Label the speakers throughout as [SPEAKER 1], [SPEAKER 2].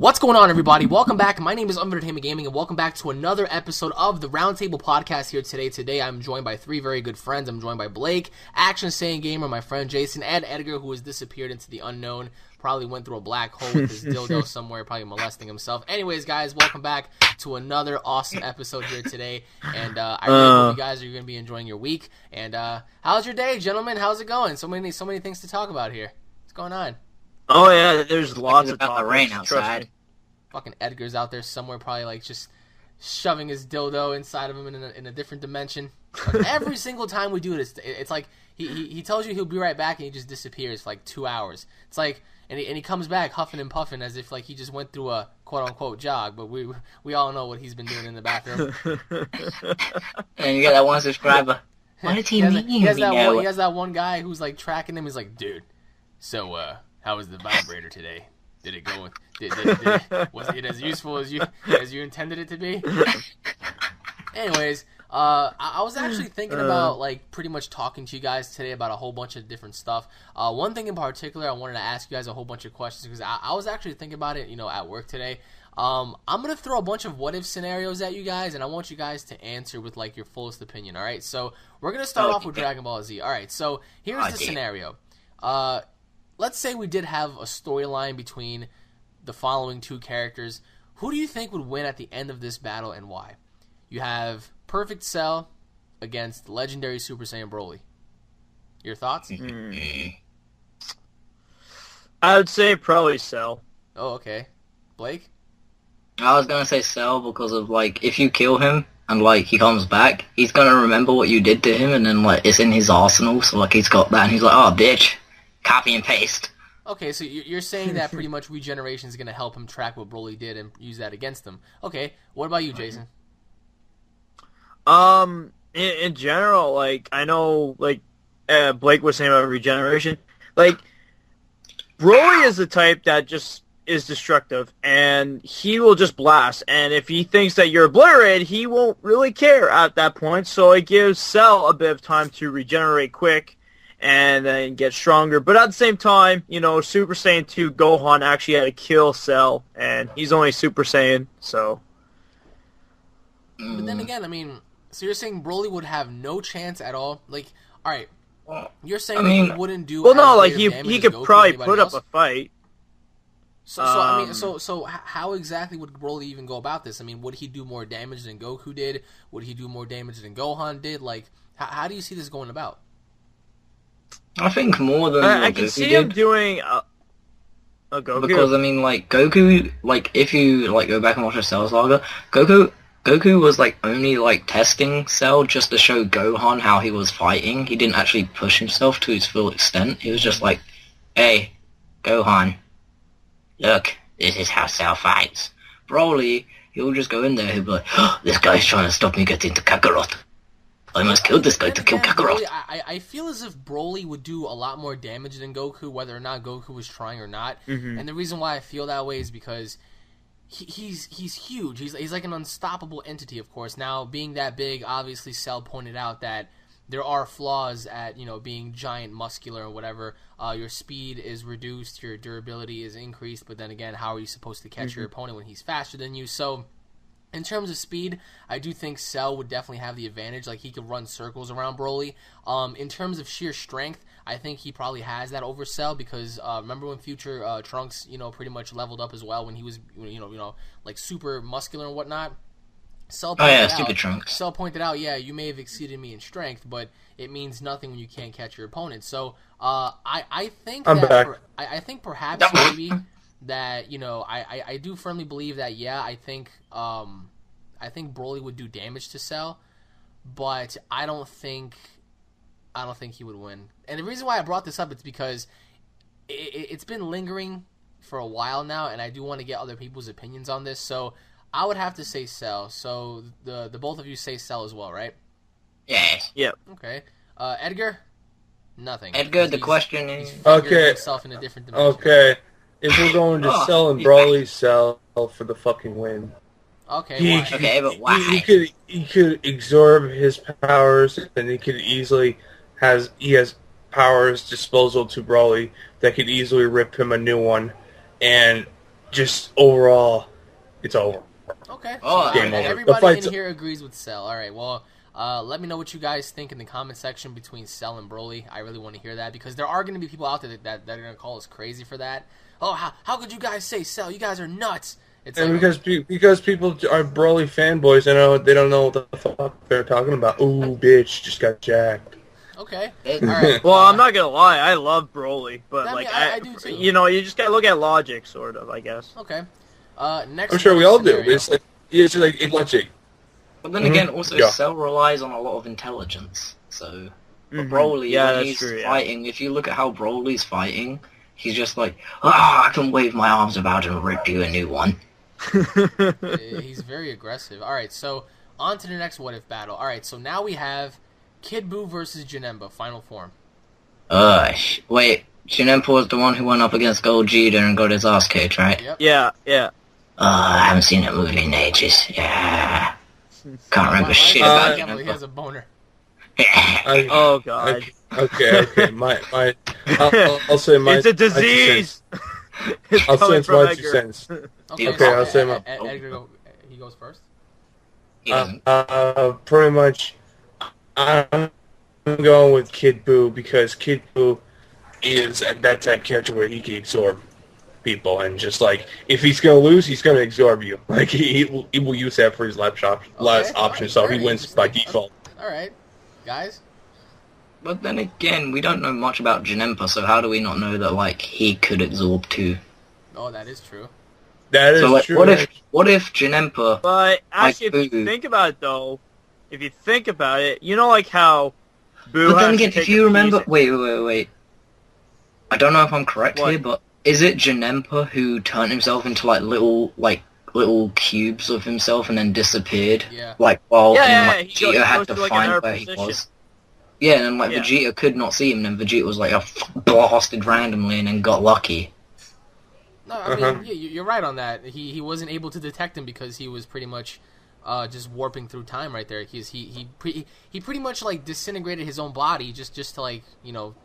[SPEAKER 1] What's going on, everybody? Welcome back. My name is Entertainment Gaming, and welcome back to another episode of the Roundtable Podcast here today. Today, I'm joined by three very good friends. I'm joined by Blake, Action Sane Gamer, my friend Jason, and Edgar, who has disappeared into the unknown. Probably went through a black hole with his dildo somewhere, probably molesting himself. Anyways, guys, welcome back to another awesome episode here today. And I really hope you guys are going to be enjoying your week. And how's your day, gentlemen? How's it going? So many things to talk about here. What's going on?
[SPEAKER 2] Oh yeah, there's lots of
[SPEAKER 3] about the rain outside.
[SPEAKER 1] Fucking Edgar's out there somewhere, probably like just shoving his dildo inside of him in a different dimension. Like, every single time we do this, it's like he tells you he'll be right back and he just disappears for like 2 hours. It's like and he comes back huffing and puffing as if like he just went through a quote unquote jog. But we all know what he's been doing in the bathroom.
[SPEAKER 3] And you got that one subscriber. What did he mean?
[SPEAKER 1] He has that one guy who's like tracking him. He's like, dude, so how was the vibrator today? Did it go? Was it as useful as you intended it to be? Anyways, I was actually thinking about like pretty much talking to you guys today about a whole bunch of different stuff. One thing in particular, I wanted to ask you guys a whole bunch of questions because I was actually thinking about it, at work today. I'm gonna throw a bunch of what if scenarios at you guys, and I want you guys to answer with like your fullest opinion. All right, so we're gonna start off with Dragon Ball Z. All right, so here's the scenario. Let's say we did have a storyline between the following two characters. Who do you think would win at the end of this battle and why? You have Perfect Cell against legendary Super Saiyan Broly. Your thoughts?
[SPEAKER 2] I would say probably Cell.
[SPEAKER 1] Oh, okay. Blake?
[SPEAKER 3] I was gonna say Cell because of like if you kill him and like he comes back, he's gonna remember what you did to him, and then like it's in his arsenal, so like he's got that, and he's like, oh bitch. Copy and paste. Okay,
[SPEAKER 1] so you're saying that pretty much regeneration is going to help him track what Broly did and use that against him. Okay, what about you, Jason?
[SPEAKER 2] In general, like, I know, like, Blake was saying about regeneration. Like, Broly is the type that just is destructive, and he will just blast. And if he thinks that you're obliterated, he won't really care at that point. So it gives Cell a bit of time to regenerate quick and then get stronger. But at the same time, Super Saiyan 2 Gohan actually had to kill Cell, and he's only Super Saiyan, so...
[SPEAKER 1] But then again, I mean, so you're saying Broly would have no chance at all? Like, alright, you're saying that he wouldn't do...
[SPEAKER 2] Well, no, like, he could probably put up a fight.
[SPEAKER 1] So how exactly would Broly even go about this? I mean, would he do more damage than Goku did? Would he do more damage than Gohan did? Like, how do you see this going about?
[SPEAKER 3] I think more than
[SPEAKER 2] I can see him doing a Goku.
[SPEAKER 3] Because, I mean, like, Goku, like, if you, like, go back and watch the Cell Saga, Goku was, like, only, like, testing Cell just to show Gohan how he was fighting. He didn't actually push himself to his full extent. He was just like, hey, Gohan, look, this is how Cell fights. Broly, he'll just go in there, he'll be like, oh, this guy's trying to stop me getting to Kakarot. I must kill this guy to kill Kakarot.
[SPEAKER 1] Broly, I feel as if Broly would do a lot more damage than Goku, whether or not Goku was trying or not. Mm-hmm. And the reason why I feel that way is because he's huge. He's like an unstoppable entity, of course. Now, being that big, obviously Cell pointed out that there are flaws at, being giant, muscular, or whatever. Your speed is reduced, your durability is increased, but then again, how are you supposed to catch your opponent when he's faster than you? So... in terms of speed, I do think Cell would definitely have the advantage. Like, he could run circles around Broly. In terms of sheer strength, I think he probably has that over Cell because remember when future Trunks, pretty much leveled up as well when he was, like super muscular and whatnot. Cell pointed out, yeah, you may have exceeded me in strength, but it means nothing when you can't catch your opponent. So I think I think perhaps maybe. That I do firmly believe that I think Broly would do damage to Cell, but I don't think he would win. And the reason why I brought this up is because it's been lingering for a while now, and I do want to get other people's opinions on this. So I would have to say Cell. So the both of you say Cell as well, right?
[SPEAKER 3] Yes.
[SPEAKER 2] Yep.
[SPEAKER 1] Okay. Edgar, nothing.
[SPEAKER 3] Edgar, the question is
[SPEAKER 1] himself in a different dimension.
[SPEAKER 4] Okay. If we're going to Cell and Broly, Cell for the fucking win.
[SPEAKER 1] Okay,
[SPEAKER 3] but why?
[SPEAKER 4] He could absorb his powers, and he has powers disposal to Broly that could easily rip him a new one, and just overall, it's over.
[SPEAKER 1] Okay.
[SPEAKER 3] Oh,
[SPEAKER 1] So,
[SPEAKER 4] game over.
[SPEAKER 1] everybody
[SPEAKER 4] The
[SPEAKER 1] in here agrees with Cell. All right. Well, let me know what you guys think in the comment section between Cell and Broly. I really want to hear that because there are going to be people out there that are going to call us crazy for that. Oh, how could you guys say Cell? You guys are nuts. It's
[SPEAKER 4] And
[SPEAKER 1] like,
[SPEAKER 4] because people are Broly fanboys, they don't know what the fuck they're talking about. Ooh, bitch, just got jacked.
[SPEAKER 1] okay. All right.
[SPEAKER 2] Well, I'm not gonna lie, I love Broly, but
[SPEAKER 1] I
[SPEAKER 2] like
[SPEAKER 1] mean, I do too.
[SPEAKER 2] you know, you just gotta look at logic, sort of, I guess.
[SPEAKER 1] Okay. Next.
[SPEAKER 4] I'm sure we all do.
[SPEAKER 1] scenario.
[SPEAKER 4] It's like it's logic.
[SPEAKER 3] But then again, also
[SPEAKER 4] Yeah.
[SPEAKER 3] Cell relies on a lot of intelligence. So for
[SPEAKER 2] Mhm.
[SPEAKER 3] Broly,
[SPEAKER 2] Yeah,
[SPEAKER 3] when
[SPEAKER 2] that's
[SPEAKER 3] he's
[SPEAKER 2] true, yeah.
[SPEAKER 3] fighting, if you look at how Broly's fighting, he's just like, I can wave my arms about and rip you a new one.
[SPEAKER 1] He's very aggressive. All right, so on to the next what if battle. All right, so now we have Kid Buu versus Janemba, final form.
[SPEAKER 3] Wait, Shinempo was the one who went up against Gold Vegeta and got his ass kicked, right?
[SPEAKER 1] Yep.
[SPEAKER 2] Yeah, yeah.
[SPEAKER 3] I haven't seen that movie in ages. Yeah. Can't remember shit
[SPEAKER 1] I
[SPEAKER 3] about
[SPEAKER 1] can't believe he has
[SPEAKER 3] Shinempo.
[SPEAKER 1] a boner.
[SPEAKER 2] Oh god.
[SPEAKER 4] Okay. I'll say my.
[SPEAKER 2] It's a disease. It's
[SPEAKER 4] I'll say
[SPEAKER 2] coming
[SPEAKER 4] it's
[SPEAKER 2] from
[SPEAKER 4] my 2
[SPEAKER 2] Edgar.
[SPEAKER 4] cents.
[SPEAKER 1] Okay,
[SPEAKER 4] Okay, I'll say my-
[SPEAKER 1] Edgar, he goes first.
[SPEAKER 3] He doesn't.
[SPEAKER 4] Pretty much, I'm going with Kid Buu because Kid Buu is that type of character where he can absorb people and just like if he's gonna lose, he's gonna absorb you. Like he will use that for his last option,
[SPEAKER 1] Alright,
[SPEAKER 4] so he
[SPEAKER 1] very
[SPEAKER 4] wins by
[SPEAKER 1] interesting.
[SPEAKER 4] default.
[SPEAKER 1] All right, guys.
[SPEAKER 3] But then again, we don't know much about Janempa, so how do we not know that, like, he could absorb too?
[SPEAKER 1] Oh, that is true.
[SPEAKER 4] That is
[SPEAKER 3] So, like,
[SPEAKER 4] true.
[SPEAKER 3] what if Janempa...
[SPEAKER 2] But actually,
[SPEAKER 3] Like
[SPEAKER 2] if you
[SPEAKER 3] Buu.
[SPEAKER 2] think about it, though, you know, like how Boo
[SPEAKER 3] But then
[SPEAKER 2] has
[SPEAKER 3] again,
[SPEAKER 2] to take
[SPEAKER 3] if you
[SPEAKER 2] a
[SPEAKER 3] remember...
[SPEAKER 2] piece-
[SPEAKER 3] Wait. I don't know if I'm correct
[SPEAKER 2] What?
[SPEAKER 3] here, but is it Janempa who turned himself into, like, little cubes of himself and then disappeared?
[SPEAKER 1] Yeah.
[SPEAKER 3] Like, while
[SPEAKER 2] Yeah,
[SPEAKER 3] and,
[SPEAKER 2] he
[SPEAKER 3] Vegeta
[SPEAKER 2] goes
[SPEAKER 3] had
[SPEAKER 2] to,
[SPEAKER 3] to
[SPEAKER 2] like,
[SPEAKER 3] find
[SPEAKER 2] another
[SPEAKER 3] where he
[SPEAKER 2] position.
[SPEAKER 3] was. Yeah, and then, like,
[SPEAKER 2] Yeah.
[SPEAKER 3] Vegeta could not see him, and then Vegeta was, like, blasted randomly and then got lucky.
[SPEAKER 1] No, I mean, yeah, you're right on that. He wasn't able to detect him because he was pretty much just warping through time right there. He pretty much like disintegrated his own body just to like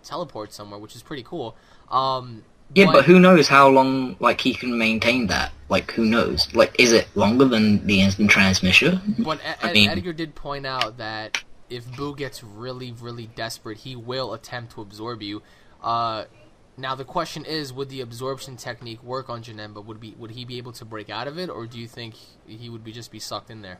[SPEAKER 1] teleport somewhere, which is pretty cool.
[SPEAKER 3] Yeah, but who knows how long, like, he can maintain that? Like, who knows? Like, is it longer than the instant transmission?
[SPEAKER 1] But
[SPEAKER 3] I mean-
[SPEAKER 1] Edgar did point out that if Boo gets really, really desperate, he will attempt to absorb you. Now the question is, would the absorption technique work on Janemba? Would he be able to break out of it, or do you think he would just be sucked in there?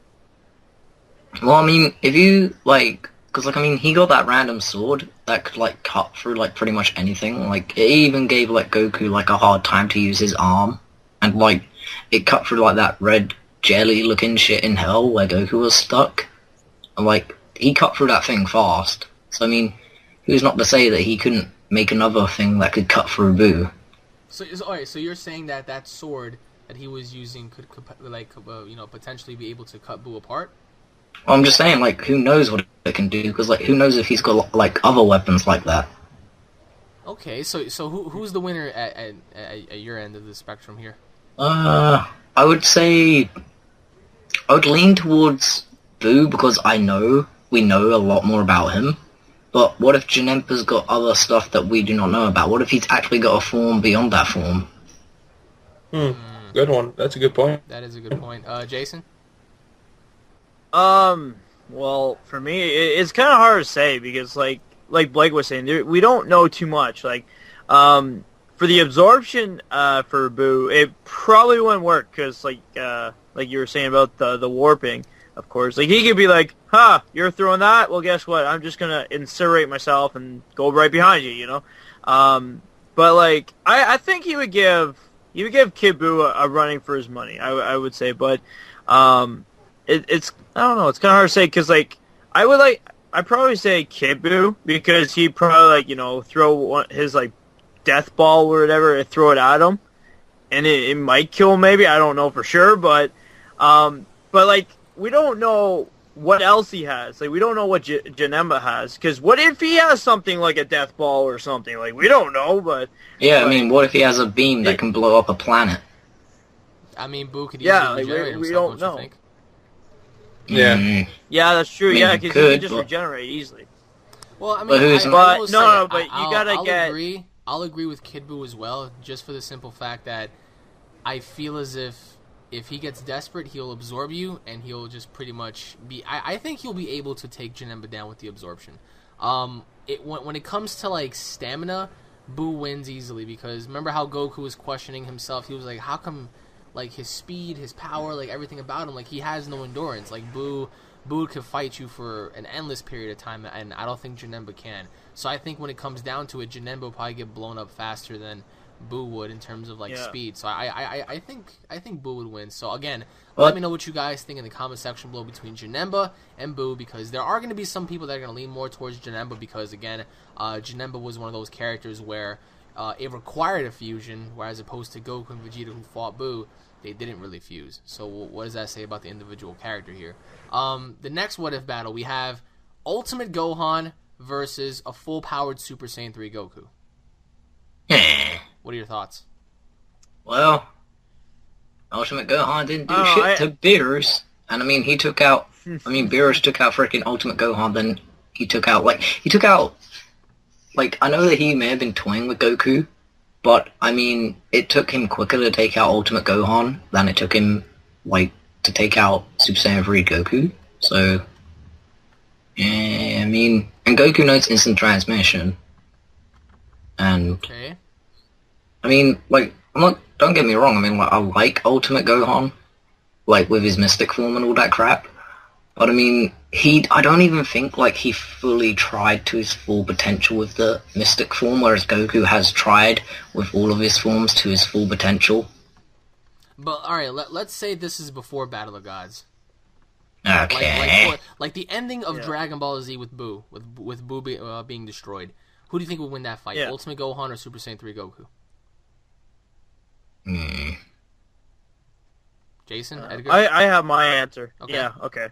[SPEAKER 3] Well, I mean, if you, like... Because, like, I mean, he got that random sword that could, like, cut through, like, pretty much anything. Like, it even gave, like, Goku, like, a hard time to use his arm. And, like, it cut through, like, that red jelly-looking shit in hell where Goku was stuck. And, like, he cut through that thing fast. So, I mean, who's not to say that he couldn't make another thing that could cut through Boo?
[SPEAKER 1] So alright, so you're saying that sword that he was using could potentially be able to cut Boo apart?
[SPEAKER 3] Well, I'm just saying, like, who knows what it can do? Because, like, who knows if he's got, like, other weapons like that?
[SPEAKER 1] Okay, so who's the winner at your end of the spectrum here?
[SPEAKER 3] I would say... I would lean towards Boo because we know a lot more about him. But what if Janempa's got other stuff that we do not know about? What if he's actually got a form beyond that form?
[SPEAKER 4] Good one. That's a good point.
[SPEAKER 1] That is a good point. Jason?
[SPEAKER 2] Well, for me, it's kind of hard to say because, like Blake was saying, we don't know too much. Like, for the absorption, for Boo, it probably wouldn't work because, like you were saying about the warping, of course. Like, he could be like, you're throwing that? Well, guess what? I'm just gonna incinerate myself and go right behind you, you know? But, like, I think he would give Kid Boo a running for his money, I would say, but, it's I don't know. It's kind of hard to say because like I'd probably say Kid Buu because he'd probably throw his like death ball or whatever and throw it at him, and it might kill him. Maybe I don't know for sure, but like we don't know what else he has. Like we don't know what Janemba has because what if he has something like a death ball or something? Like we don't know, but
[SPEAKER 3] Yeah, I mean, what if he has a beam that can blow up a planet?
[SPEAKER 1] I mean, Boo could easily
[SPEAKER 2] Yeah, like,
[SPEAKER 1] regenerate
[SPEAKER 2] we
[SPEAKER 1] himself,
[SPEAKER 2] don't
[SPEAKER 1] don't you
[SPEAKER 2] know.
[SPEAKER 1] think?
[SPEAKER 4] Yeah.
[SPEAKER 2] yeah, that's true.
[SPEAKER 3] I mean,
[SPEAKER 2] Yeah,
[SPEAKER 3] he
[SPEAKER 2] because he
[SPEAKER 3] could,
[SPEAKER 2] can just
[SPEAKER 3] but-
[SPEAKER 2] regenerate easily.
[SPEAKER 1] Well, I mean,
[SPEAKER 3] But who's-
[SPEAKER 1] I
[SPEAKER 2] But
[SPEAKER 1] will
[SPEAKER 2] no,
[SPEAKER 1] say
[SPEAKER 2] but you
[SPEAKER 1] I'll
[SPEAKER 2] gotta get-
[SPEAKER 1] I'll agree with Kid Buu as well, just for the simple fact that I feel as if he gets desperate, he'll absorb you, and he'll just pretty much be... I think he'll be able to take Janemba down with the absorption. When it comes to, like, stamina, Boo wins easily, because remember how Goku was questioning himself? He was like, how come, like, his speed, his power, like, everything about him, like, he has no endurance. Like, Boo could fight you for an endless period of time, and I don't think Janemba can. So I think when it comes down to it, Janemba will probably get blown up faster than Boo would in terms of like speed. So I think Boo would win. So again, let me know what you guys think in the comment section below between Janemba and Boo, because there are going to be some people that are going to lean more towards Janemba, because again, Janemba was one of those characters where it required a fusion, whereas opposed to Goku and Vegeta who fought Boo, they didn't really fuse. So what does that say about the individual character here? The next what if battle, we have Ultimate Gohan versus a full powered Super Saiyan 3 Goku. What are your thoughts?
[SPEAKER 3] Well, Ultimate Gohan didn't do shit to Beerus. And I mean, he took out... I mean, Beerus took out freaking Ultimate Gohan, then he took out... Like, I know that he may have been toying with Goku, but, I mean, it took him quicker to take out Ultimate Gohan than it took him, like, to take out Super Saiyan 3 Goku. So, yeah, I mean... And Goku knows instant transmission. And...
[SPEAKER 1] Okay.
[SPEAKER 3] I mean, like, don't get me wrong, I mean, like, I like Ultimate Gohan, like, with his Mystic form and all that crap, but I mean, I don't even think, like, he fully tried to his full potential with the Mystic form, whereas Goku has tried with all of his forms to his full potential.
[SPEAKER 1] But, alright, let's say this is before Battle of Gods.
[SPEAKER 3] Okay.
[SPEAKER 1] Like the ending of Dragon Ball Z with Boo, with Boo being destroyed. Who do you think would win that fight, Ultimate Gohan or Super Saiyan 3 Goku? Jason, Edgar?
[SPEAKER 2] I have my answer.
[SPEAKER 1] Okay.
[SPEAKER 2] Yeah, okay.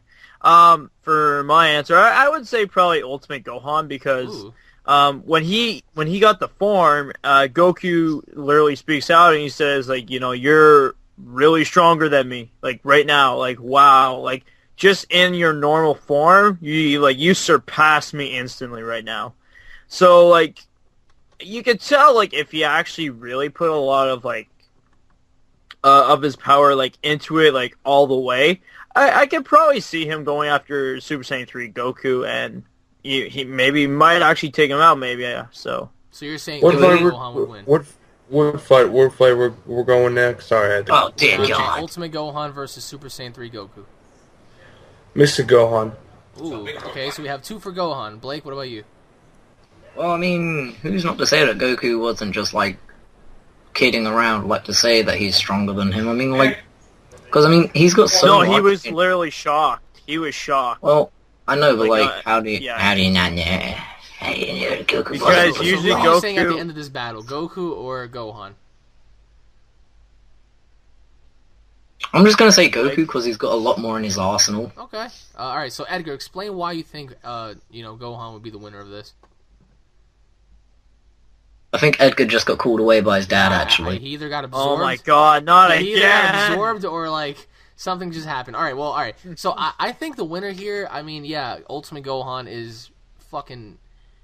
[SPEAKER 2] For my answer, I would say probably Ultimate Gohan, because when he got the form, Goku literally speaks out and he says, like, you know, you're really stronger than me. Like, right now, like, wow. Like, just in your normal form, you surpass me instantly right now. So, like, you could tell, like, if he actually really put a lot of, like, of his power, like, into it, like, all the way, I could probably see him going after Super Saiyan 3 Goku, and he maybe might actually take him out, maybe, yeah, so.
[SPEAKER 1] So you're saying Gohan would win?
[SPEAKER 4] What fight we're going next? Sorry, I had to...
[SPEAKER 3] Oh, dear God.
[SPEAKER 1] Ultimate Gohan versus Super Saiyan 3 Goku.
[SPEAKER 4] Mr. Gohan.
[SPEAKER 1] Ooh, okay, so we have 2 for Gohan. Blake, what about you?
[SPEAKER 3] Well, I mean, who's not to say that Goku wasn't just, like, kidding around, like, to say that he's stronger than him? I mean, like, because, I mean, he's got so much...
[SPEAKER 2] No, he was literally shocked. He was shocked.
[SPEAKER 3] Well, I know, but, like, how do you not know? How do you know Goku?
[SPEAKER 2] Because usually
[SPEAKER 1] what are you saying at the end of this battle, Goku or Gohan?
[SPEAKER 3] I'm just gonna say Goku because he's got a lot more in his arsenal.
[SPEAKER 1] Okay. Alright, so Edgar, explain why you think, Gohan would be the winner of this.
[SPEAKER 3] I think Edgar just got called away by his dad, actually.
[SPEAKER 1] He either got absorbed...
[SPEAKER 2] Oh my god, not again!
[SPEAKER 1] He either got absorbed or, like, something just happened. Alright. So I think the winner here, I mean, yeah, Ultimate Gohan is fucking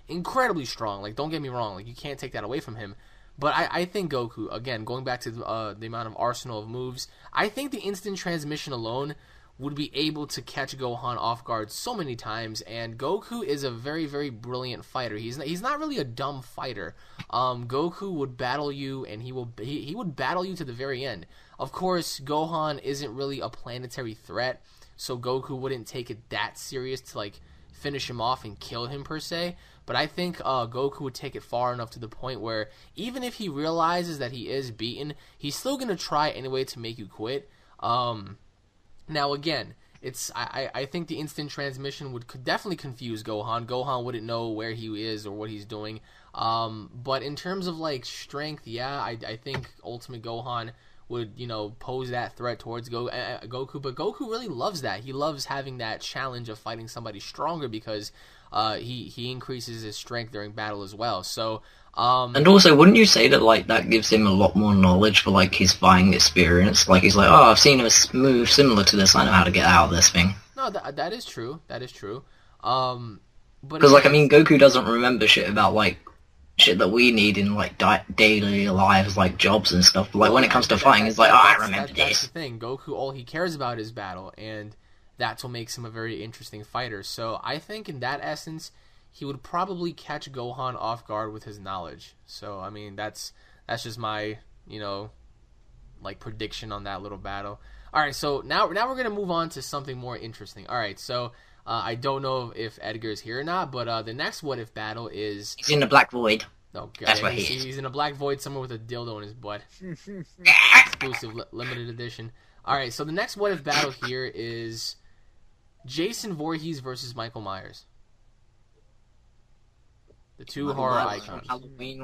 [SPEAKER 1] incredibly strong. Like, don't get me wrong. Like, you can't take that away from him. But I think Goku, again, going back to the amount of arsenal of moves, I think the instant transmission alone would be able to catch Gohan off guard so many times, and Goku is a very, very brilliant fighter. He's not really a dumb fighter. Goku would battle you, and he would battle you to the very end. Of course, Gohan isn't really a planetary threat, so Goku wouldn't take it that serious to, like, finish him off and kill him per se. But I think Goku would take it far enough to the point where even if he realizes that he is beaten, he's still going to try anyway to make you quit. Now, again, I think the instant transmission could definitely confuse Gohan. Gohan wouldn't know where he is or what he's doing. But in terms of, like, strength, yeah, I think Ultimate Gohan would, pose that threat towards Goku. But Goku really loves that. He loves having that challenge of fighting somebody stronger because he increases his strength during battle as well. So,
[SPEAKER 3] and also, wouldn't you say that, like, that gives him a lot more knowledge for, like, his fighting experience? Like, he's like, oh, I've seen a move similar to this, I know how to get out of this thing.
[SPEAKER 1] No, that is true. That is true.
[SPEAKER 3] Because, like, I mean, Goku doesn't remember shit about, like, shit that we need in like daily lives, like jobs and stuff. But like when it comes to fighting, it's like, oh, I remember
[SPEAKER 1] that's
[SPEAKER 3] this.
[SPEAKER 1] the thing. Goku, all he cares about is battle, and that's what makes him a very interesting fighter. So I think in that essence, he would probably catch Gohan off guard with his knowledge. So I mean, that's just my like prediction on that little battle. All right, so now we're gonna move on to something more interesting. All right, so I don't know if Edgar is here or not, but the next what if battle is
[SPEAKER 3] He's in the Black Void.
[SPEAKER 1] oh god,
[SPEAKER 3] That's what he is.
[SPEAKER 1] he's in a black void somewhere with a dildo in his butt. Exclusive limited edition. All right, so the next what if battle here is Jason Voorhees versus Michael Myers. The two horror icons.
[SPEAKER 3] Halloween,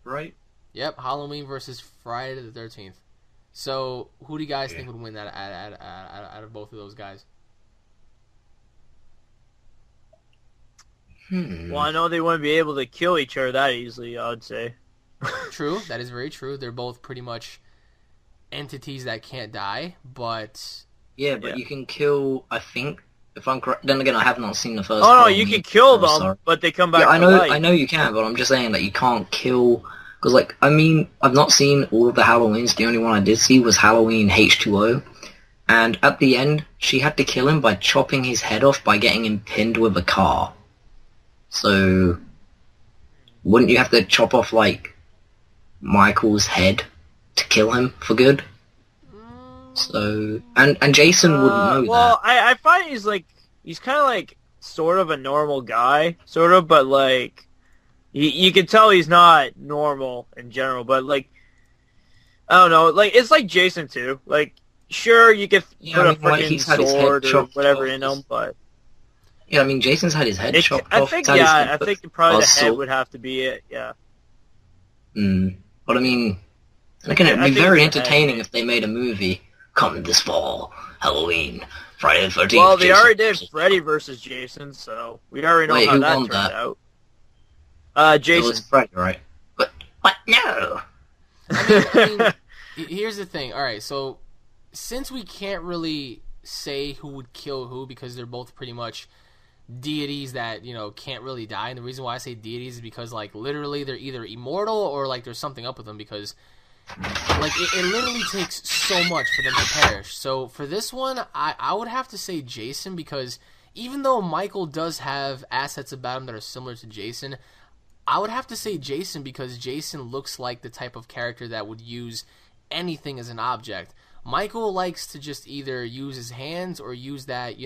[SPEAKER 3] right?
[SPEAKER 1] Yep, Halloween versus Friday the 13th. So, who do you guys think would win that out of both of those guys?
[SPEAKER 2] Well, I know they wouldn't be able to kill each other that easily, I would say.
[SPEAKER 1] True, that is very true. They're both pretty much entities that can't die, but...
[SPEAKER 3] Yeah, but you can kill, I think, if I'm correct. Then again, I have not seen the first.
[SPEAKER 2] Oh no, you can kill them, but they come back.
[SPEAKER 3] Yeah,
[SPEAKER 2] to life.
[SPEAKER 3] I know you can, but I'm just saying that you can't kill. Because, like, I mean, I've not seen all of the Halloweens. The only one I did see was Halloween H2O. And at the end, she had to kill him by chopping his head off by getting him pinned with a car. So, wouldn't you have to chop off, like, Michael's head to kill him for good? So, and Jason wouldn't know that.
[SPEAKER 2] Well, I find he's kind of like sort of a normal guy, sort of, but like, you can tell he's not normal in general, but like, I don't know, like, it's like Jason too. Like, sure, you could put a freaking sword or whatever in him, but...
[SPEAKER 3] Yeah, I mean, Jason's had his head chopped
[SPEAKER 2] off.
[SPEAKER 3] I
[SPEAKER 2] think probably the head would have to be it, yeah.
[SPEAKER 3] But I mean, it'd be very entertaining if they made a movie. Come this fall, Halloween, Friday the 13th.
[SPEAKER 2] Well, they already did Freddy versus Jason, so we already know how that turned out. Jason.
[SPEAKER 3] It was Freddy, right? But no.
[SPEAKER 1] I mean, here's the thing. All right, so since we can't really say who would kill who because they're both pretty much deities that can't really die, and the reason why I say deities is because like literally they're either immortal or like there's something up with them because. Like, it literally takes so much for them to perish. So, for this one, I would have to say Jason, because even though Michael does have assets about him that are similar to Jason, I would have to say Jason because Jason looks like the type of character that would use anything as an object. Michael likes to just either use his hands or use that,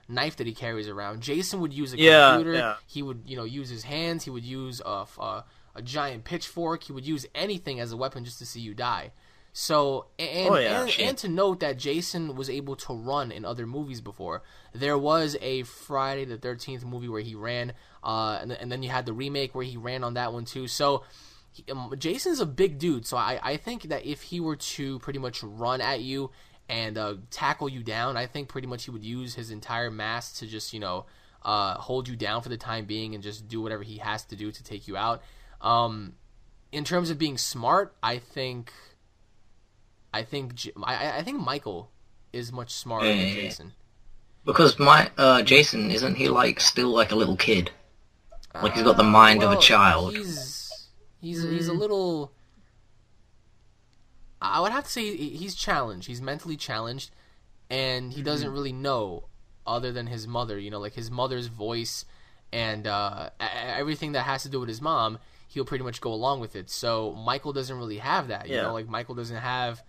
[SPEAKER 1] knife that he carries around. Jason would use a computer. Yeah. He would, use his hands. He would use a giant pitchfork. He would use anything as a weapon just to see you die. So, and to note that Jason was able to run in other movies before. There was a Friday the 13th movie where he ran, and then you had the remake where he ran on that one too. So, Jason's a big dude. So I think that if he were to pretty much run at you and tackle you down, I think pretty much he would use his entire mass to just, hold you down for the time being and just do whatever he has to do to take you out. In terms of being smart, I think Michael is much smarter than Jason.
[SPEAKER 3] Because Jason, isn't he still like a little kid? Like he's got the mind of a child.
[SPEAKER 1] He's a little. I would have to say he's challenged. He's mentally challenged, and he doesn't really know other than his mother. Like his mother's voice and everything that has to do with his mom. He'll pretty much go along with it. So Michael doesn't really have that. You know, like Michael doesn't have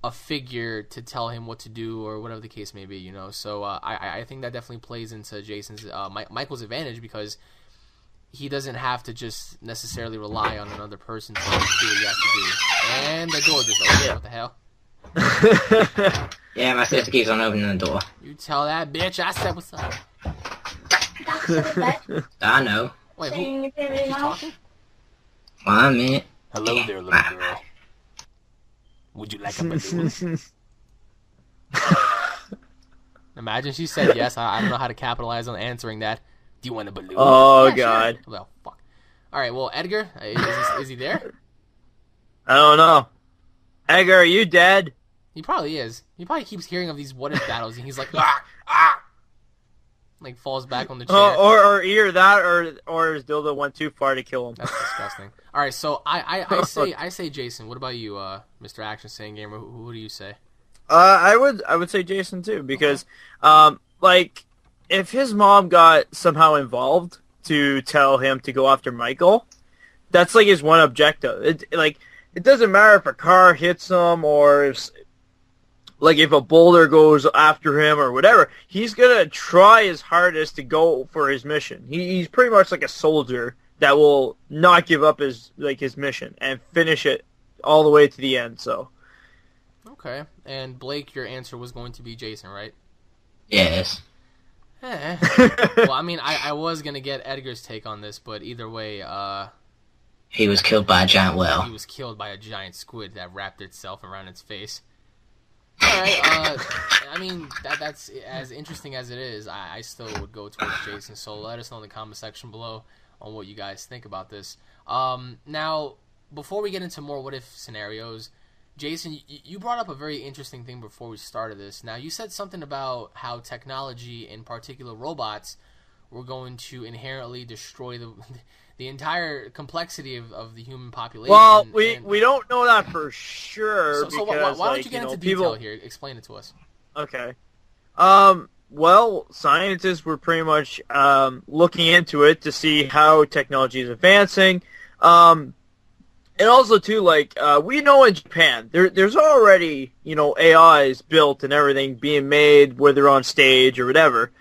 [SPEAKER 1] a figure to tell him what to do or whatever the case may be. So I think that definitely plays into Jason's Michael's advantage because he doesn't have to just necessarily rely on another person to do what he has to do. And the door just opened. What the hell?
[SPEAKER 3] Yeah, my sister keeps on opening the door.
[SPEAKER 1] You tell that bitch I said what's up.
[SPEAKER 3] I know.
[SPEAKER 1] Wait, who's talking?
[SPEAKER 3] 1 minute.
[SPEAKER 1] Hello there, little girl. Would you like a balloon? Imagine she said yes. I don't know how to capitalize on answering that. Do you want a balloon?
[SPEAKER 2] Oh, yeah, God.
[SPEAKER 1] Sure. Well, fuck. All right, well, Edgar, is he there?
[SPEAKER 2] I don't know. Edgar, are you dead?
[SPEAKER 1] He probably is. He probably keeps hearing of these what-if battles, and he's like, ah! Like falls back on the chair.
[SPEAKER 2] Or either that, or his dildo went too far to kill him.
[SPEAKER 1] That's disgusting. All right, so I say Jason. What about you, Mr. Action Saying Gamer? Who do you say?
[SPEAKER 2] I would say Jason too, because like if his mom got somehow involved to tell him to go after Michael, that's like his one objective. It doesn't matter if a car hits him or if a boulder goes after him or whatever, he's gonna try his hardest to go for his mission. He's pretty much like a soldier that will not give up his mission and finish it all the way to the end. So.
[SPEAKER 1] Okay, and Blake, your answer was going to be Jason, right?
[SPEAKER 3] Yes.
[SPEAKER 1] Well, I mean, I was gonna get Edgar's take on this, but either way,
[SPEAKER 3] he was killed by a giant whale.
[SPEAKER 1] He was killed by a giant squid that wrapped itself around its face. Alright, I mean, that's as interesting as it is, I still would go towards Jason, so let us know in the comment section below on what you guys think about this. Now, before we get into more what-if scenarios, Jason, you brought up a very interesting thing before we started this. Now, you said something about how technology, in particular robots, were going to inherently destroy the entire complexity of the human population.
[SPEAKER 2] Well, we don't know that for sure.
[SPEAKER 1] So why don't you get into detail here? Explain it to us.
[SPEAKER 2] Okay. Well, scientists were pretty much looking into it to see how technology is advancing. And also, too, we know in Japan, there's already, AIs built and everything being made, whether on stage or whatever.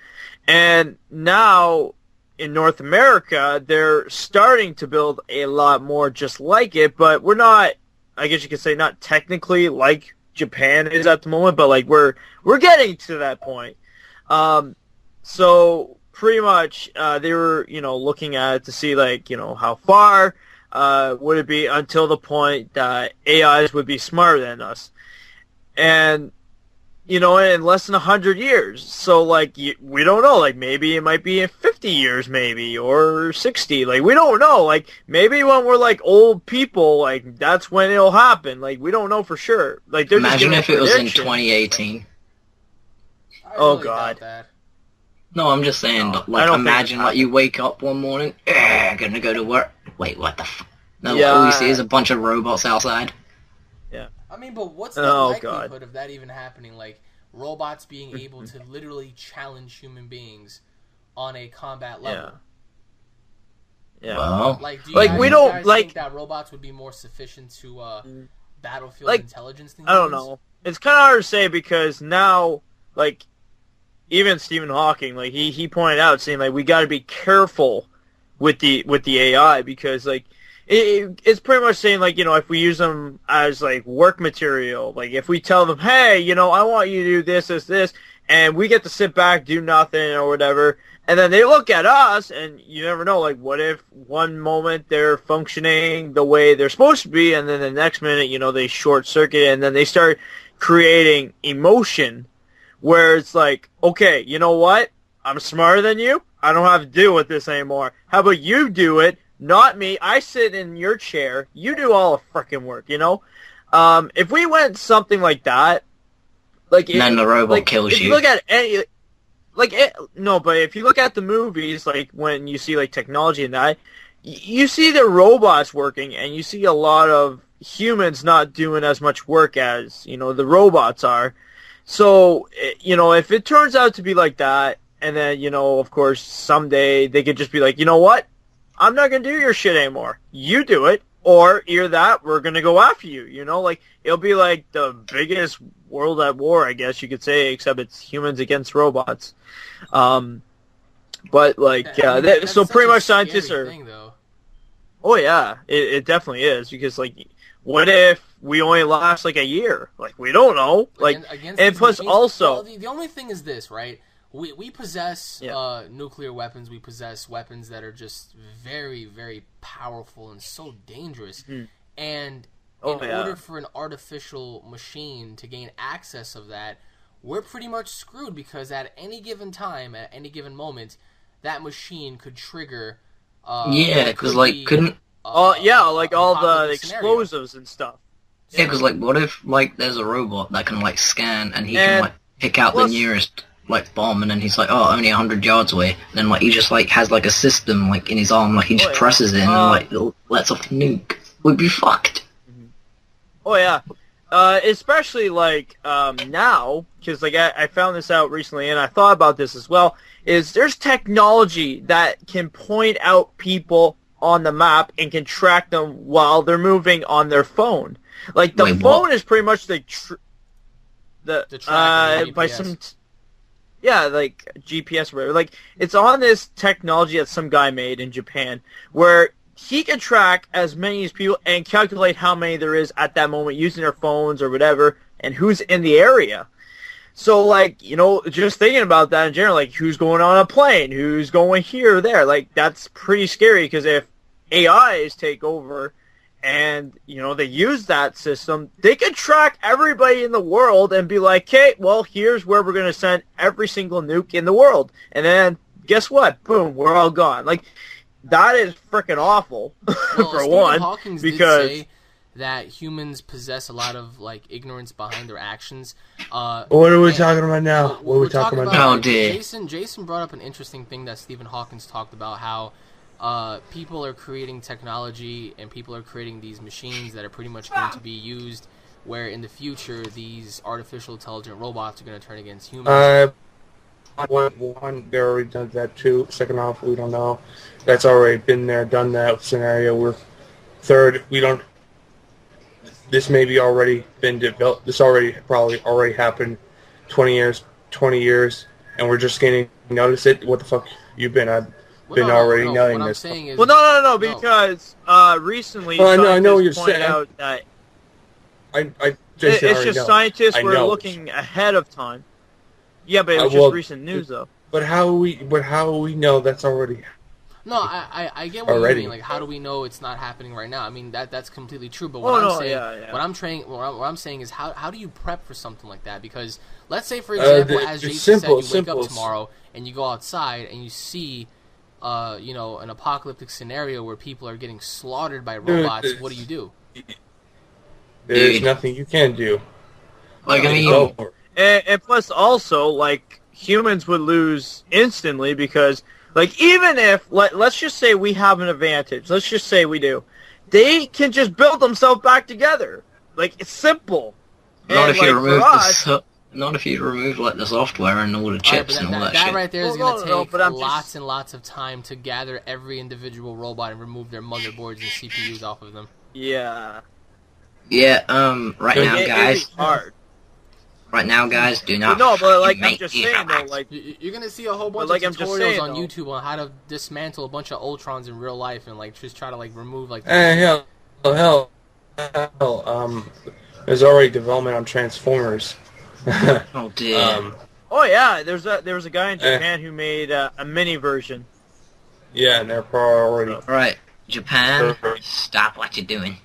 [SPEAKER 2] And now, in North America, they're starting to build a lot more just like it, but we're not, I guess you could say, not technically like Japan is at the moment, but, we're getting to that point. So, pretty much, they were, looking at it to see, how far would it be until the point that AIs would be smarter than us. And, in less than 100 years. So, we don't know. Maybe it might be in 50 years, maybe, or 60. We don't know. Maybe when we're, old people, that's when it'll happen. We don't know for sure.
[SPEAKER 3] Imagine if it was in 2018.
[SPEAKER 2] Oh, God.
[SPEAKER 3] No, I'm just saying, imagine, you wake up one morning, gonna go to work. Wait, what the f... No, yeah. All we see is a bunch of robots outside.
[SPEAKER 2] Yeah.
[SPEAKER 1] I mean, but what's the likelihood of that even happening? Robots being able to literally challenge human beings on a combat level.
[SPEAKER 3] Yeah. Well,
[SPEAKER 1] do you guys think that robots would be more sufficient to battlefield intelligence than humans?
[SPEAKER 2] I don't know. It's kind of hard to say because now, even Stephen Hawking, he pointed out, saying we got to be careful with the AI because it's pretty much saying if we use them as work material, if we tell them, hey, I want you to do this, and we get to sit back, do nothing or whatever, and then they look at us, and you never know, what if one moment they're functioning the way they're supposed to be, and then the next minute, they short circuit, and then they start creating emotion, where it's okay, you know what? I'm smarter than you. I don't have to deal with this anymore. How about you do it? Not me. I sit in your chair. You do all the frickin' work, If we went something like that,
[SPEAKER 3] and then the robot kills you.
[SPEAKER 2] If you look at any, no, but if you look at the movies, when you see technology and that, you see the robots working, and you see a lot of humans not doing as much work as the robots are. So if it turns out to be like that, and then of course someday they could just be you know what? I'm not going to do your shit anymore. You do it, or either that, we're going to go after you, it'll be the biggest world at war, I guess you could say, except it's humans against robots. But, so pretty much scientists are...
[SPEAKER 1] thing, though.
[SPEAKER 2] Oh, yeah, it definitely is, because, what if we only last, a year? We don't know. And plus also...
[SPEAKER 1] Well, the only thing is this, right? We possess nuclear weapons. We possess weapons that are just very, very powerful and so dangerous. Mm. And in order for an artificial machine to gain access of that, we're pretty much screwed because at any given time, at any given moment, that machine could trigger...
[SPEAKER 3] because, couldn't...
[SPEAKER 2] all the explosives and stuff.
[SPEAKER 3] Yeah, because, what if, there's a robot that can, scan and he can, pick out the nearest like bomb, and then he's like, oh, only 100 yards away. And then like he just like has like a system like in his arm, like he just presses it and like lets off the nuke. We'd be fucked.
[SPEAKER 2] Oh yeah, especially like now, because like I found this out recently, and I thought about this as well. Is there's technology that can point out people on the map and can track them while they're moving on their phone. Like the phone is pretty much the by some. Yeah, like GPS or whatever. Like, it's on this technology that some guy made in Japan where he can track as many as people and calculate how many there is at that moment using their phones or whatever and who's in the area. So, like, you know, just thinking about that in general, like, who's going on a plane, who's going here or there, like, that's pretty scary because if AIs take over and, you know, they use that system, they can track everybody in the world and be like, okay, well, here's where we're going to send every single nuke in the world. And then, guess what? Boom, we're all gone. Like, that is freaking awful,
[SPEAKER 1] well,
[SPEAKER 2] for
[SPEAKER 1] Stephen
[SPEAKER 2] one.
[SPEAKER 1] Hawking
[SPEAKER 2] because
[SPEAKER 1] did say that humans possess a lot of, like, ignorance behind their actions.
[SPEAKER 4] What are we talking about now? What are we talking about now?
[SPEAKER 3] Oh, dear.
[SPEAKER 1] Jason brought up an interesting thing that Stephen Hawking's talked about, how people are creating technology and people are creating these machines that are pretty much going to be used where in the future these artificial intelligent robots are going to turn against humans.
[SPEAKER 4] One, they already done that too. Second off, we don't know. That's already been there, done that scenario. Third, we don't. This may be already been developed. This probably already happened 20 years, and we're just getting to notice it. What the fuck you been? I've been already knowing
[SPEAKER 1] what
[SPEAKER 4] this.
[SPEAKER 1] I'm saying is,
[SPEAKER 2] well, no, because recently
[SPEAKER 4] I know what you're
[SPEAKER 2] scientists pointed
[SPEAKER 4] saying.
[SPEAKER 2] out that
[SPEAKER 4] Jason,
[SPEAKER 2] it's just scientists were
[SPEAKER 4] know.
[SPEAKER 2] looking ahead of time. Yeah, but it was just recent news, though.
[SPEAKER 4] But how we know that's already?
[SPEAKER 1] No, I get what you mean. Like, how do we know it's not happening right now? I mean, that's completely true. But what I'm saying is, how do you prep for something like that? Because let's say, for example, as Jason said, you wake up tomorrow and you go outside and you see, you know, an apocalyptic scenario where people are getting slaughtered by robots. What do?
[SPEAKER 4] There's nothing you can do.
[SPEAKER 3] Like, I mean,
[SPEAKER 2] and plus, also, like, humans would lose instantly because, like, even if, let's just say we have an advantage. Let's just say we do. They can just build themselves back together. Like, it's simple.
[SPEAKER 3] Not if you remove
[SPEAKER 2] Not
[SPEAKER 3] if you remove like the software and all the chips and all that shit.
[SPEAKER 1] That right there is going to take lots
[SPEAKER 2] just...
[SPEAKER 1] and lots of time to gather every individual robot and remove their motherboards and CPUs off of them.
[SPEAKER 2] Yeah.
[SPEAKER 3] Yeah. Right now, guys.
[SPEAKER 2] Hard.
[SPEAKER 3] Right now, guys, do not.
[SPEAKER 2] No, but like I'm just saying though, like
[SPEAKER 1] you're gonna see a whole bunch of tutorials on YouTube on how to dismantle a bunch of Ultrons in real life and like just try to like remove like.
[SPEAKER 4] Hell. There's already development on Transformers.
[SPEAKER 3] Oh dear.
[SPEAKER 2] Oh yeah, there was a guy in Japan who made a mini version.
[SPEAKER 4] Yeah, and they're probably already.
[SPEAKER 3] Right, Japan, stop what you're doing.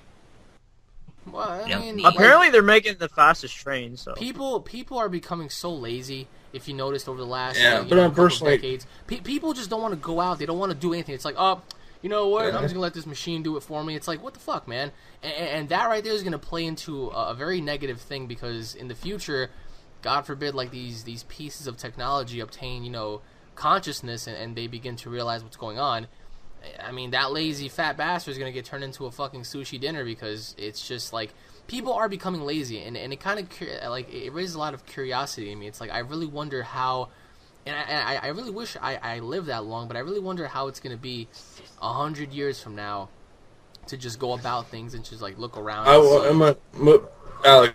[SPEAKER 1] Well, I mean,
[SPEAKER 2] apparently they're making the fastest train. So
[SPEAKER 1] people are becoming so lazy. If you noticed over the last couple of decades, people just don't want to go out. They don't want to do anything. It's like, oh, you know what? I'm just gonna let this machine do it for me. It's like, what the fuck, man? And that right there is gonna play into a very negative thing because in the future, God forbid, like these pieces of technology obtain consciousness and they begin to realize what's going on. I mean, that lazy fat bastard is going to get turned into a fucking sushi dinner because it's just like people are becoming lazy and it kind of like it raises a lot of curiosity in me. It's like I really wonder how, and I really wish I lived that long, but I really wonder how it's going to be 100 years from now to just go about things and just like look around.
[SPEAKER 4] Alex,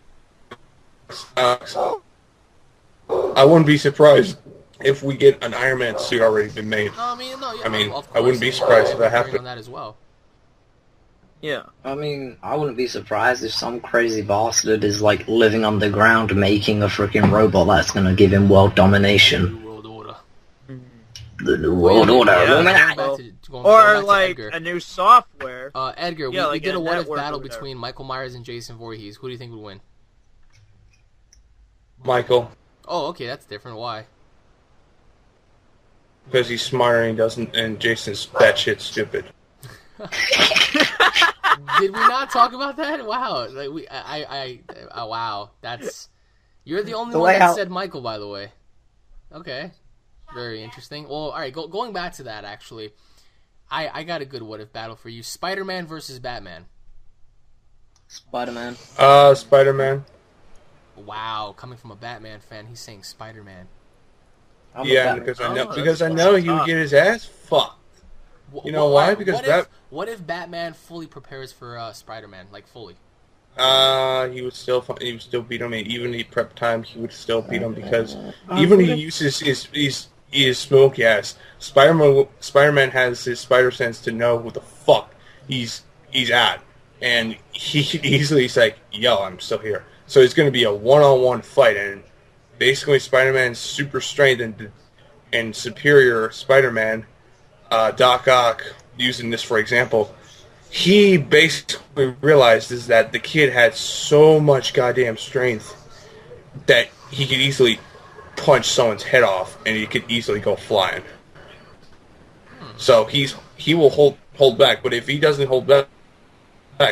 [SPEAKER 4] I wouldn't be surprised if we get an Iron Man suit already been made.
[SPEAKER 1] No, I mean,
[SPEAKER 4] I wouldn't be surprised if that happened.
[SPEAKER 1] On that as well.
[SPEAKER 2] Yeah.
[SPEAKER 3] I mean, I wouldn't be surprised if some crazy bastard is like living underground making a freaking robot that's going to give him world domination.
[SPEAKER 1] New World Order.
[SPEAKER 3] The New World Order.
[SPEAKER 2] Yeah. Or like a new software.
[SPEAKER 1] Edgar, we
[SPEAKER 2] like
[SPEAKER 1] did a what-if battle between Michael Myers and Jason Voorhees. Who do you think would win?
[SPEAKER 4] Michael.
[SPEAKER 1] Oh, okay, that's different. Why?
[SPEAKER 4] Because he's smarter and Jason's batshit stupid.
[SPEAKER 1] Did we not talk about that? Wow, like wow, that's you're the only one that said Michael, by the way. Okay. Very interesting. Well, all right. Going back to that, actually, I got a good what if battle for you: Spider-Man versus Batman.
[SPEAKER 3] Spider-Man.
[SPEAKER 4] Spider-Man.
[SPEAKER 1] Wow, coming from a Batman fan, he's saying Spider-Man.
[SPEAKER 4] Yeah, because I know he would get his ass fucked. You know why? Because
[SPEAKER 1] what if Batman fully prepares for Spider-Man, like fully?
[SPEAKER 4] He would still beat him. Even in prep time, he would still beat him because even he uses his smoke gas. Spider-Man has his spider sense to know who the fuck he's at, and he's like, "Yo, I'm still here." So it's going to be a one-on-one fight, and basically Spider-Man's super strength and superior Spider-Man, Doc Ock, using this for example, he basically realizes that the kid had so much goddamn strength that he could easily punch someone's head off, and he could easily go flying. So he will hold back, but if he doesn't hold back,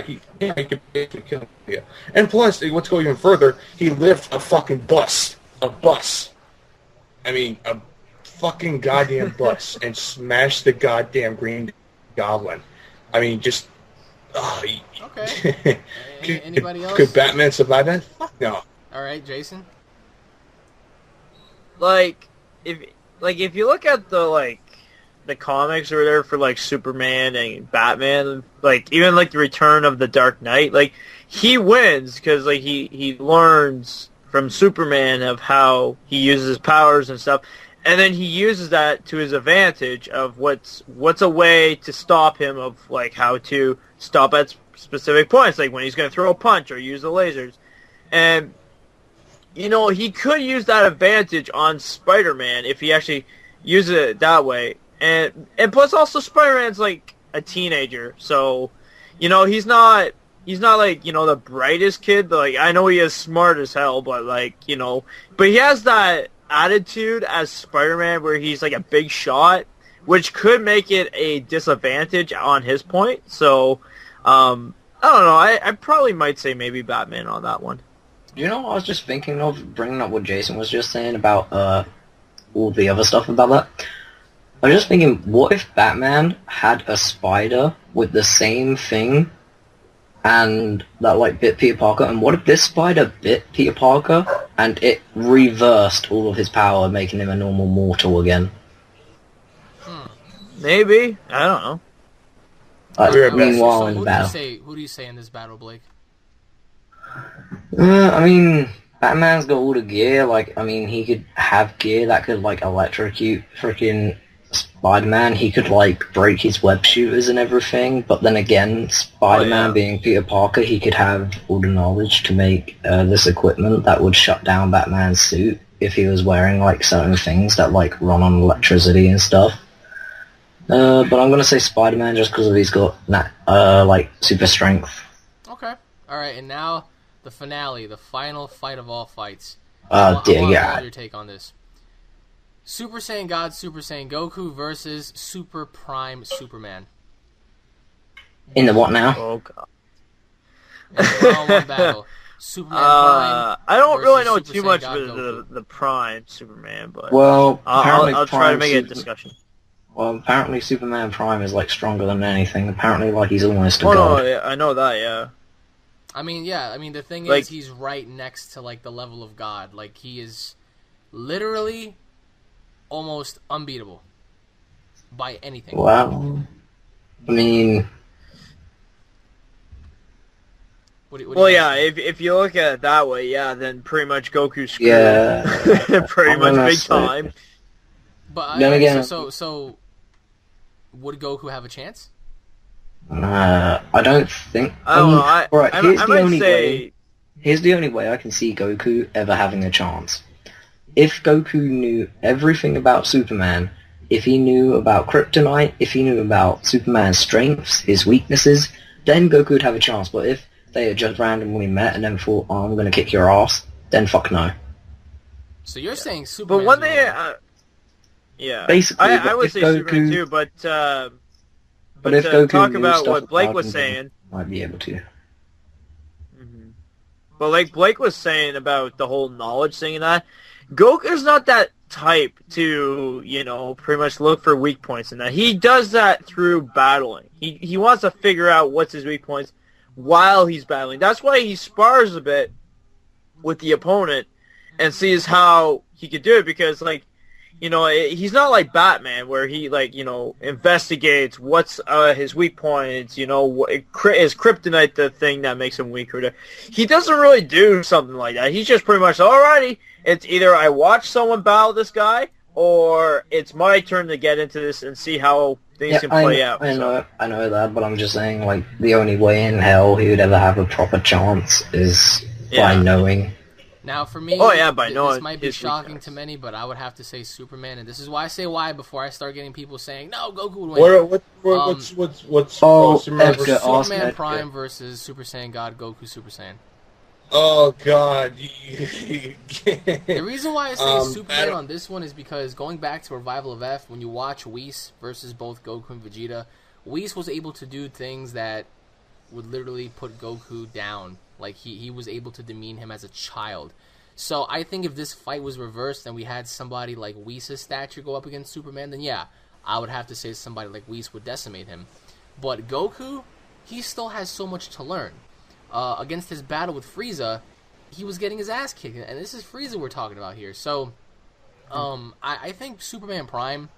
[SPEAKER 4] he can basically kill you. And plus, let's go even further, he lifts a fucking bus. A bus. I mean, a fucking goddamn bus, and smashed the goddamn Green Goblin. I mean, just...
[SPEAKER 1] Okay. Anybody else?
[SPEAKER 4] Could Batman survive that? Fuck no.
[SPEAKER 1] All right, Jason?
[SPEAKER 2] If you look at the comics or whatever for like Superman and Batman, like even like the Return of the Dark Knight, like he wins because like he learns from Superman of how he uses his powers and stuff, and then he uses that to his advantage of what's a way to stop him, of like how to stop at specific points, like when he's going to throw a punch or use the lasers, and you know he could use that advantage on Spider-Man if he actually uses it that way. And plus also Spider-Man's like a teenager, so you know he's not like, you know, the brightest kid. Like I know he is smart as hell, but like, you know, but he has that attitude as Spider-Man where he's like a big shot, which could make it a disadvantage on his point. So I don't know. I probably might say maybe Batman on that one.
[SPEAKER 3] You know, I was just thinking of bringing up what Jason was just saying about all the other stuff about that. I was just thinking, what if Batman had a spider with the same thing and that like bit Peter Parker, and what if this spider bit Peter Parker and it reversed all of his power, making him a normal mortal again?
[SPEAKER 2] Maybe. I don't know.
[SPEAKER 3] Meanwhile, in the battle.
[SPEAKER 1] Who do you say in this battle, Blake?
[SPEAKER 3] I mean, Batman's got all the gear. Like, I mean, he could have gear that could like electrocute freaking Spider-Man. He could like break his web shooters and everything, but then again, Spider-Man being Peter Parker, he could have all the knowledge to make this equipment that would shut down Batman's suit if he was wearing like certain things that like run on electricity and stuff. But I'm gonna say Spider-Man just because he's got that like super strength.
[SPEAKER 1] Okay, all right, and now the finale, the final fight of all fights.
[SPEAKER 3] Dear God.
[SPEAKER 1] What's your take on this? Super Saiyan God, Super Saiyan Goku versus Super Prime Superman.
[SPEAKER 3] In the what now?
[SPEAKER 2] Oh God.
[SPEAKER 1] One battle. Superman Prime.
[SPEAKER 2] I don't really know
[SPEAKER 1] Super
[SPEAKER 2] too
[SPEAKER 1] Saiyan
[SPEAKER 2] much
[SPEAKER 1] God
[SPEAKER 2] about the Prime Superman, but
[SPEAKER 3] well,
[SPEAKER 2] I'll try to make it a discussion.
[SPEAKER 3] Well, apparently Superman Prime is like stronger than anything. Apparently, like he's almost a god.
[SPEAKER 2] No, yeah, I know that. Yeah.
[SPEAKER 1] I mean, the thing
[SPEAKER 2] Like-
[SPEAKER 1] is, he's right next to like the level of God. Like he is literally almost unbeatable by anything.
[SPEAKER 3] Well, I mean,
[SPEAKER 2] if you look at it that way, yeah, then pretty much Goku's screwed.
[SPEAKER 3] yeah,
[SPEAKER 2] pretty
[SPEAKER 3] I'm
[SPEAKER 2] much
[SPEAKER 3] gonna
[SPEAKER 2] big
[SPEAKER 3] say-
[SPEAKER 2] time.
[SPEAKER 1] But
[SPEAKER 3] Then again-
[SPEAKER 1] so would Goku have a chance?
[SPEAKER 3] I don't think.
[SPEAKER 2] I don't know.
[SPEAKER 3] Right,
[SPEAKER 2] I might say.
[SPEAKER 3] Here's the only way I can see Goku ever having a chance. If Goku knew everything about Superman, if he knew about Kryptonite, if he knew about Superman's strengths, his weaknesses, then Goku would have a chance. But if they had just randomly met and then thought, oh, I'm going to kick your ass, then fuck no.
[SPEAKER 1] So you're saying Superman?
[SPEAKER 2] But one thing, yeah,
[SPEAKER 3] Basically,
[SPEAKER 2] I would
[SPEAKER 3] if
[SPEAKER 2] say
[SPEAKER 3] Goku-
[SPEAKER 2] Superman too. But
[SPEAKER 3] if Goku
[SPEAKER 2] talk
[SPEAKER 3] knew
[SPEAKER 2] about
[SPEAKER 3] stuff
[SPEAKER 2] what Blake
[SPEAKER 3] about
[SPEAKER 2] was
[SPEAKER 3] him,
[SPEAKER 2] saying.
[SPEAKER 3] might be able to.
[SPEAKER 2] But like Blake was saying about the whole knowledge thing and that, Goku's not that type to, pretty much look for weak points in that. He does that through battling. He wants to figure out what's his weak points while he's battling. That's why he spars a bit with the opponent and sees how he could do it, because, like, he's not like Batman where he, like, investigates what's his weak points, is kryptonite the thing that makes him weaker. He doesn't really do something like that. He's just pretty much, alrighty, it's either I watch someone battle this guy, or it's my turn to get into this and see how things can play out.
[SPEAKER 3] I know that, but I'm just saying, like, the only way in hell he would ever have a proper chance is by knowing.
[SPEAKER 1] Now, for me,
[SPEAKER 2] this
[SPEAKER 1] might be shocking to many, but I would have to say Superman, and this is why I say why before I start getting people saying, no, Goku would win.
[SPEAKER 4] What's
[SPEAKER 1] Superman Prime versus Super Saiyan God Goku Super Saiyan.
[SPEAKER 4] Oh, God.
[SPEAKER 1] The reason why I say Superman on this one is because going back to Revival of F, when you watch Whis versus both Goku and Vegeta, Whis was able to do things that would literally put Goku down. Like, he was able to demean him as a child. So I think if this fight was reversed and we had somebody like Whis' stature go up against Superman, then yeah, I would have to say somebody like Whis would decimate him. But Goku, he still has so much to learn. Against his battle with Frieza, he was getting his ass kicked, and this is Frieza we're talking about here. So, I think Superman Prime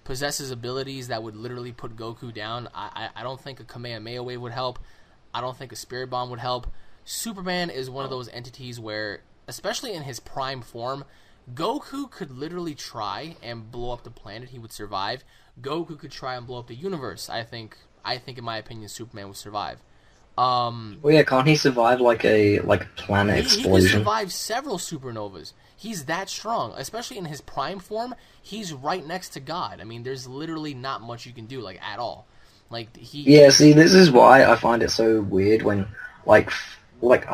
[SPEAKER 1] possesses abilities that would literally put Goku down. I don't think a Kamehameha Wave would help. I don't think a Spirit Bomb would help. Superman is one of those entities where, especially in his prime form, Goku could literally try and blow up the planet. He would survive. Goku could try and blow up the universe. I think in my opinion, Superman would survive.
[SPEAKER 3] Well, yeah, can't he survive like a planet explosion?
[SPEAKER 1] He can survive several supernovas. He's that strong, especially in his prime form. He's right next to God. I mean, there's literally not much you can do, like, at all. Like,
[SPEAKER 3] Yeah, see, this is why I find it so weird when, I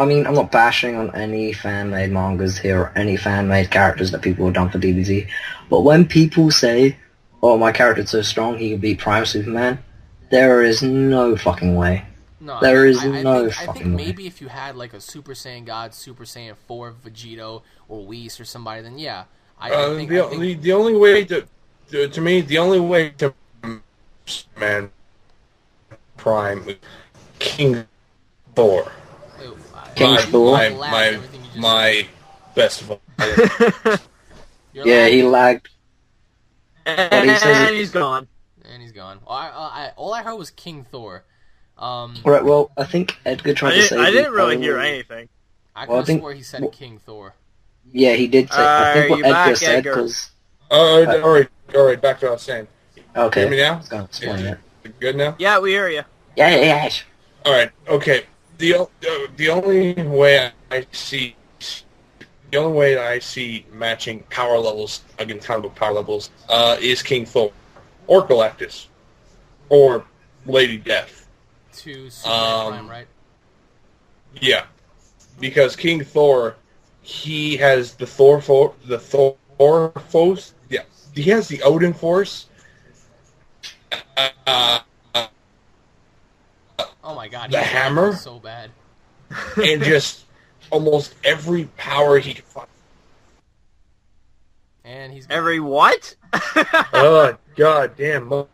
[SPEAKER 3] mean, I'm not bashing on any fan-made mangas here or any fan-made characters that people have done for DBZ, but when people say, oh, my character's so strong, he can beat Prime Superman, there is no fucking way.
[SPEAKER 1] No,
[SPEAKER 3] there is no fucking way.
[SPEAKER 1] I think maybe if you had, like, a Super Saiyan God, Super Saiyan 4, Vegito, or Whis or somebody, then yeah. I think
[SPEAKER 4] the only way to me, the only way to man Prime King Thor.
[SPEAKER 3] King Thor?
[SPEAKER 4] My best of all.
[SPEAKER 3] Yeah, he lagged.
[SPEAKER 2] And he's gone.
[SPEAKER 1] And he's gone. All I heard was King Thor.
[SPEAKER 3] Right, well, I think Edgar tried to say...
[SPEAKER 2] I didn't really hear anything.
[SPEAKER 1] I could have swore he said King Thor.
[SPEAKER 3] Yeah, he did say... I think what Edgar said, because...
[SPEAKER 4] Alright, back to what I was saying.
[SPEAKER 3] Okay.
[SPEAKER 4] Hear me now?
[SPEAKER 3] Explain it.
[SPEAKER 4] Good now?
[SPEAKER 2] Yeah, we hear you.
[SPEAKER 3] Yeah.
[SPEAKER 4] Alright, okay. The only way I see matching power levels against comic book power levels is King Thor, or Galactus, or Lady Death.
[SPEAKER 1] To Superman Prime, right?
[SPEAKER 4] Yeah, because King Thor, he has the Thor Force. Yeah, he has the Odin Force.
[SPEAKER 1] Oh my God!
[SPEAKER 4] The hammer,
[SPEAKER 1] so bad,
[SPEAKER 4] and just almost every power he can find.
[SPEAKER 1] And he's
[SPEAKER 2] every what?
[SPEAKER 4] Oh God damn, motherfucker!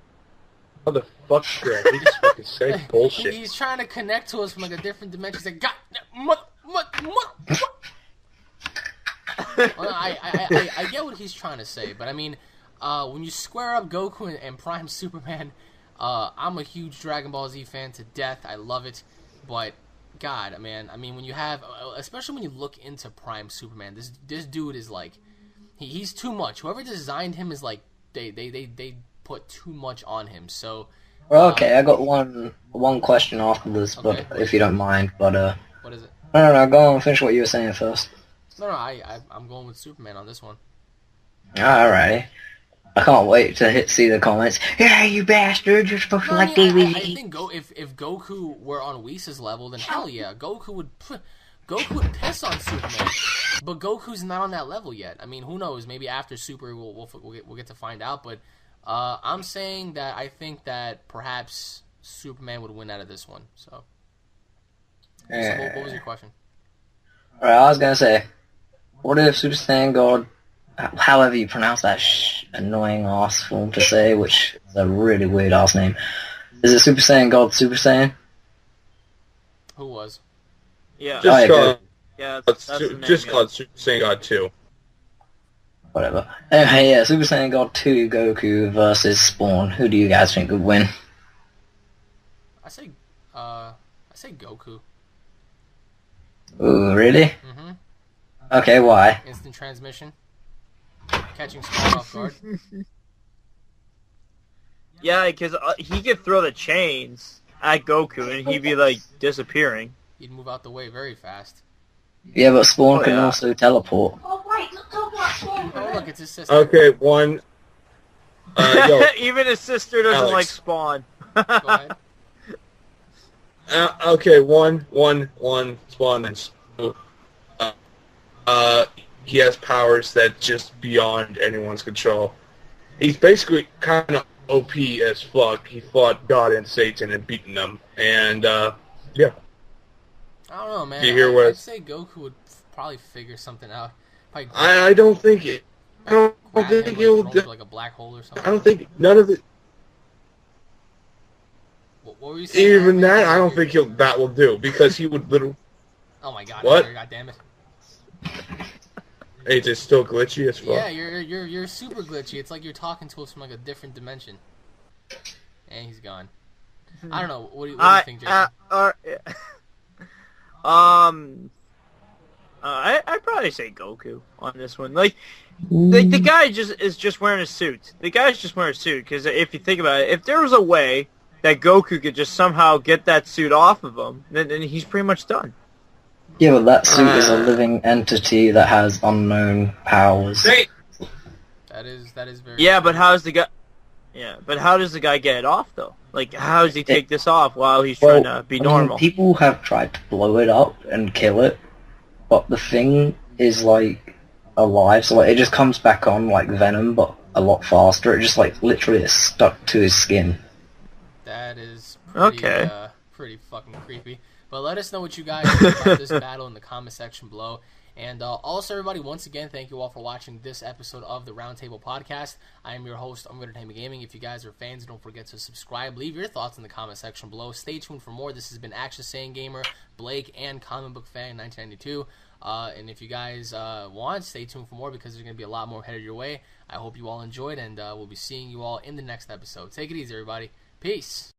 [SPEAKER 4] He just fucking say bullshit.
[SPEAKER 1] He's trying to connect to us from like a different dimension. He's like, God, well, I get what he's trying to say, but I mean, when you square up Goku and Prime Superman, I'm a huge Dragon Ball Z fan to death. I love it, but God, man, I mean, when you have, especially when you look into Prime Superman, this dude is like, he's too much. Whoever designed him is like, they put too much on him. So.
[SPEAKER 3] Okay, I got one question after this, but okay. If you don't mind, but
[SPEAKER 1] what is it?
[SPEAKER 3] No, go on, finish what you were saying first.
[SPEAKER 1] No, I'm going with Superman on this one.
[SPEAKER 3] Alright. I can't wait to see the comments. Yeah, you bastard! You're supposed to like DBZ.
[SPEAKER 1] I think if Goku were on Whis' level, then hell yeah, Goku would piss on Superman. But Goku's not on that level yet. I mean, who knows? Maybe after Super, we'll get to find out. But I'm saying that I think that perhaps Superman would win out of this one. So what was your question?
[SPEAKER 3] Alright, I was gonna say, what if Super Saiyan God however you pronounce that annoying ass form to say, which is a really weird ass name. Is it Super Saiyan God Super Saiyan?
[SPEAKER 1] Who was?
[SPEAKER 2] Yeah.
[SPEAKER 4] Just call
[SPEAKER 2] That's the name,
[SPEAKER 4] just call it Super Saiyan God 2.
[SPEAKER 3] Whatever. Anyway, yeah, Super Saiyan God 2 Goku versus Spawn. Who do you guys think would win?
[SPEAKER 1] I say Goku.
[SPEAKER 3] Ooh, really?
[SPEAKER 1] Mm-hmm.
[SPEAKER 3] Okay, why?
[SPEAKER 1] Instant transmission. Catching Spawn off guard.
[SPEAKER 2] Yeah, because he could throw the chains at Goku and he'd be like disappearing.
[SPEAKER 1] He'd move out the way very fast.
[SPEAKER 3] Yeah, but Spawn can
[SPEAKER 2] yeah.
[SPEAKER 3] also teleport.
[SPEAKER 1] Oh, look, it's his sister.
[SPEAKER 4] Okay, one. Yo,
[SPEAKER 2] Even his sister doesn't
[SPEAKER 4] Alex.
[SPEAKER 2] like Spawn.
[SPEAKER 1] Go ahead.
[SPEAKER 4] okay, one. Spawn is. He has powers that just beyond anyone's control. He's basically kind of OP as fuck. He fought God and Satan and beaten them, and yeah.
[SPEAKER 1] I don't know, man.
[SPEAKER 4] Do you hear what?
[SPEAKER 1] I'd say Goku would probably figure something out. Probably
[SPEAKER 4] I don't think it. I don't
[SPEAKER 1] grab
[SPEAKER 4] think
[SPEAKER 1] him,
[SPEAKER 4] he'll.
[SPEAKER 1] throw him to, like a black hole or something.
[SPEAKER 4] I don't think none of it.
[SPEAKER 1] What were you saying?
[SPEAKER 4] Even that, I don't think that will do because he would literally.
[SPEAKER 1] Oh my god!
[SPEAKER 4] What?
[SPEAKER 1] God damn it!
[SPEAKER 4] It's just still glitchy as fuck.
[SPEAKER 1] Yeah, you're super glitchy. It's like you're talking to us from like a different dimension. And he's gone. I don't know. What do you think, Jason?
[SPEAKER 2] I'd probably say Goku on this one. Like, the guy is just wearing a suit. The guy's just wearing a suit because if you think about it, if there was a way that Goku could just somehow get that suit off of him, then he's pretty much done.
[SPEAKER 3] Yeah, but that suit is a living entity that has unknown powers.
[SPEAKER 1] That is very.
[SPEAKER 2] Yeah, but how's the guy? Yeah, but how does the guy get it off though? Like, how does he take this off while he's trying to be normal?
[SPEAKER 3] People have tried to blow it up and kill it, but the thing is like alive, so like it just comes back on like Venom, but a lot faster. It just like literally is stuck to his skin.
[SPEAKER 1] That is pretty,
[SPEAKER 2] Okay.
[SPEAKER 1] Pretty fucking creepy. But let us know what you guys think about this battle in the comment section below. And also, everybody, once again, thank you all for watching this episode of the Roundtable Podcast. I am your host, Entertainment Gaming. If you guys are fans, don't forget to subscribe. Leave your thoughts in the comment section below. Stay tuned for more. This has been Action Saiyan Gamer, Blake, and Comic Book Fan 1992. And if you guys want, stay tuned for more because there's going to be a lot more headed your way. I hope you all enjoyed, and we'll be seeing you all in the next episode. Take it easy, everybody. Peace.